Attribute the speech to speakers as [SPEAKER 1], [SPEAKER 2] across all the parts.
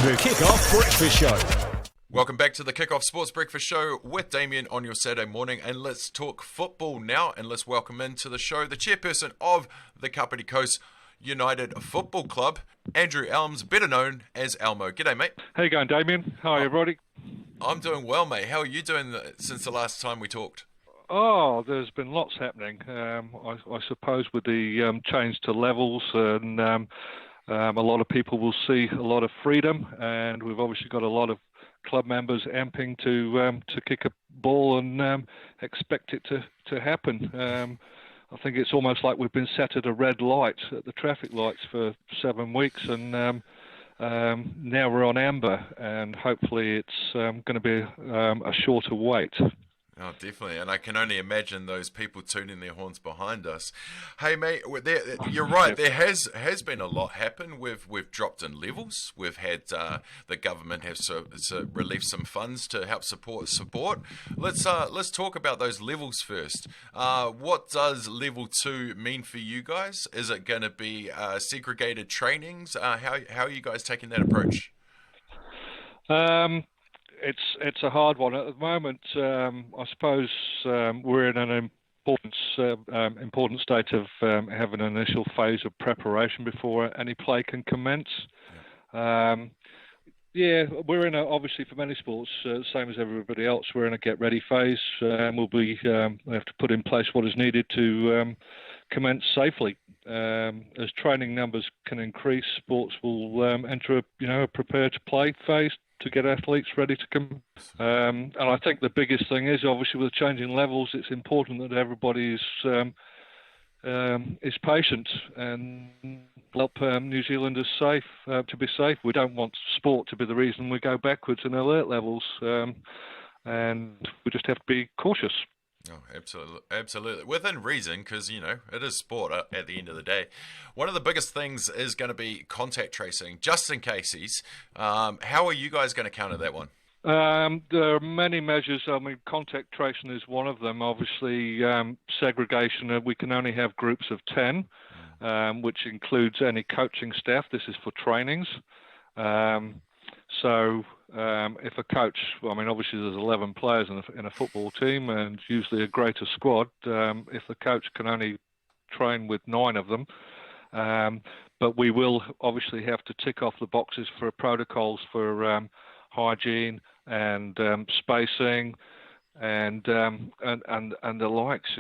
[SPEAKER 1] The Kick-Off Breakfast Show.
[SPEAKER 2] Welcome back to the Kick-Off Sports Breakfast Show with Damian on your Saturday morning, and let's talk football now, and let's welcome into the show the chairperson of the Kapiti Coast United Football Club, Andrew Elms, better known as Elmo. G'day, mate.
[SPEAKER 3] How you going, Damian? Hi, everybody.
[SPEAKER 2] I'm doing well, mate. How are you doing since the last time we talked?
[SPEAKER 3] Oh, there's been lots happening. I suppose with the change to levels, and a lot of people will see a lot of freedom, and we've obviously got a lot of club members amping to kick a ball and expect it to happen. I think it's almost like we've been set at a red light at the traffic lights for 7 weeks, and now we're on amber, and hopefully it's going to be a shorter wait.
[SPEAKER 2] Oh, definitely, and I can only imagine those people tuning their horns behind us. Hey, mate, you're right. There has been a lot happen. We've dropped in levels. We've had the government have released some funds to help support sport. Let's talk about those levels first. What does level 2 mean for you guys? Is it going to be segregated trainings? How are you guys taking that approach?
[SPEAKER 3] It's a hard one at the moment. I suppose we're in an important state of having an initial phase of preparation before any play can commence. We're in obviously for many sports, same as everybody else, we're in a get ready phase. We have to put in place what is needed to commence safely. As training numbers can increase, sports will enter a prepare to play phase to get athletes ready to come. And I think the biggest thing is, obviously, with changing levels, it's important that everybody is patient and help New Zealanders to be safe. We don't want sport to be the reason we go backwards in alert levels, and we just have to be cautious.
[SPEAKER 2] Oh, absolutely. Within reason, because, it is sport at the end of the day. One of the biggest things is going to be contact tracing, just in cases. How are you guys going to counter that one?
[SPEAKER 3] There are many measures. I mean, contact tracing is one of them. Obviously, segregation, we can only have groups of 10, which includes any coaching staff. This is for trainings. If a coach, obviously there's 11 players in a football team and usually a greater squad, if the coach can only train with 9 of them, but we will obviously have to tick off the boxes for protocols for hygiene and spacing and the likes.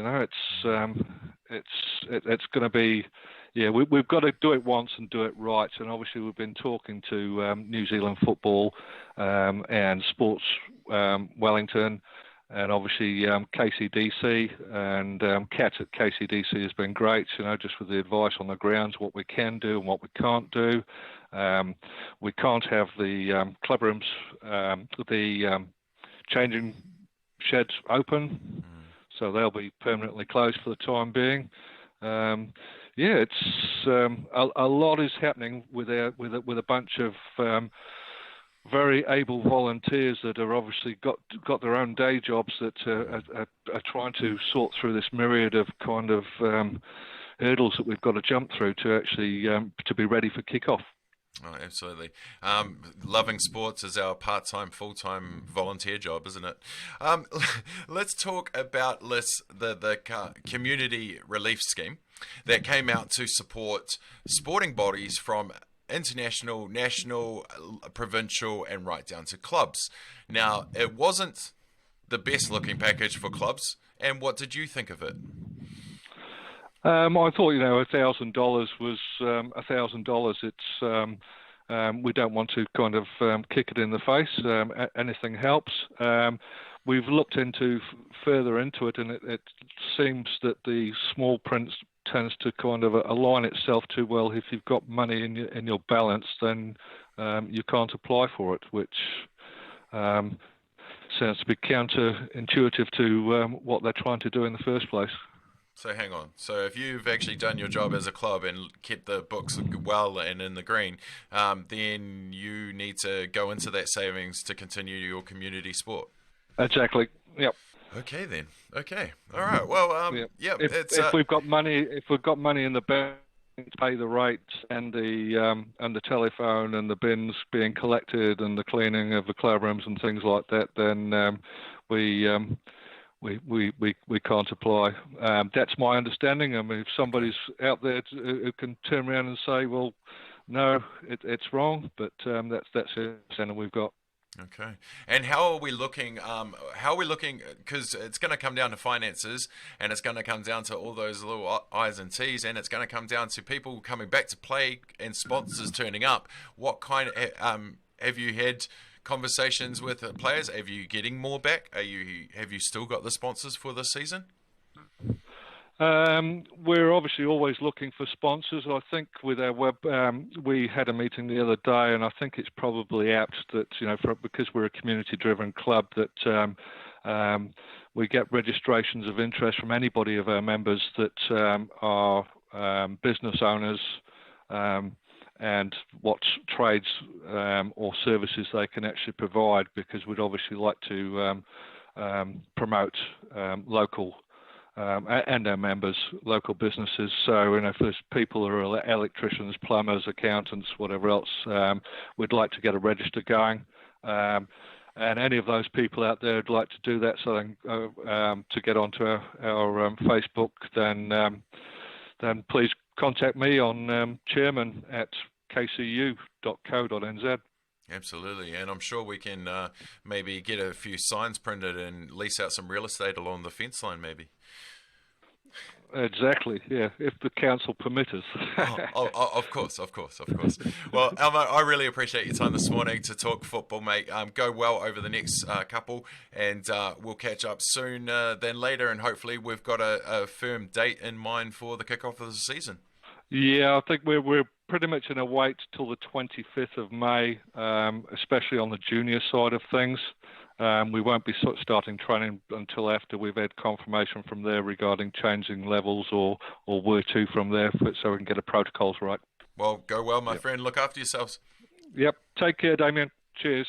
[SPEAKER 3] It's going to be. Yeah, we've got to do it once and do it right. And obviously we've been talking to New Zealand Football and Sports Wellington and obviously KCDC, and Kat at KCDC has been great, just with the advice on the grounds, what we can do and what we can't do. We can't have the club rooms, the changing sheds open, so they'll be permanently closed for the time being. It's a lot is happening with a bunch of very able volunteers that are obviously got their own day jobs that are trying to sort through this myriad of kind of hurdles that we've got to jump through to actually to be ready for kickoff.
[SPEAKER 2] Oh, absolutely. Loving sports is our part-time, full-time volunteer job, isn't it? Let's talk about the community relief scheme that came out to support sporting bodies from international, national, provincial, and right down to clubs. Now, it wasn't the best-looking package for clubs, and what did you think of it?
[SPEAKER 3] I thought, $1,000 was $1,000. It's we don't want to kind of kick it in the face. Anything helps. We've looked further into it, and it seems that the small print tends to kind of align itself to, well, if you've got money in your balance, then you can't apply for it, which sounds to be counterintuitive to what they're trying to do in the first place.
[SPEAKER 2] So hang on. So if you've actually done your job as a club and kept the books well and in the green, then you need to go into that savings to continue your community sport.
[SPEAKER 3] Exactly. Yep.
[SPEAKER 2] Okay then. Okay. All right. Well,
[SPEAKER 3] If we've got money in the bank, pay the rates and the telephone and the bins being collected and the cleaning of the club rooms and things like that, then we can't apply. That's my understanding. I mean, if somebody's out there who can turn around and say, well, no, it's wrong, but that's the understanding we've got.
[SPEAKER 2] Okay. And how are we looking? Because it's going to come down to finances, and it's going to come down to all those little I's and T's, and it's going to come down to people coming back to play and sponsors turning up. What kind of have you had conversations with players? Are you getting more back? Have you still got the sponsors for this season?
[SPEAKER 3] We're obviously always looking for sponsors. I think with our web, we had a meeting the other day, and I think it's probably apt that, because we're a community-driven club, that we get registrations of interest from anybody of our members that are business owners, and what trades or services they can actually provide, because we'd obviously like to promote local and our members, local businesses. So, if there's people who are electricians, plumbers, accountants, whatever else, we'd like to get a register going. And any of those people out there who'd like to do that, so to get onto our Facebook, then please contact me on chairman@kcu.co.nz.
[SPEAKER 2] Absolutely, and I'm sure we can maybe get a few signs printed and lease out some real estate along the fence line, maybe.
[SPEAKER 3] Exactly, yeah, if the council permit us.
[SPEAKER 2] Of course. Well, Elmo, I really appreciate your time this morning to talk football, mate. Go well over the next couple, and we'll catch up soon than later, and hopefully we've got a firm date in mind for the kickoff of the season. Yeah,
[SPEAKER 3] I think we're pretty much in a wait till the 25th of May, especially on the junior side of things. We won't be starting training until after we've had confirmation from there regarding changing levels or where to from there, so we can get the protocols right.
[SPEAKER 2] Well, go well, my friend. Look after yourselves.
[SPEAKER 3] Yep. Take care, Damian. Cheers.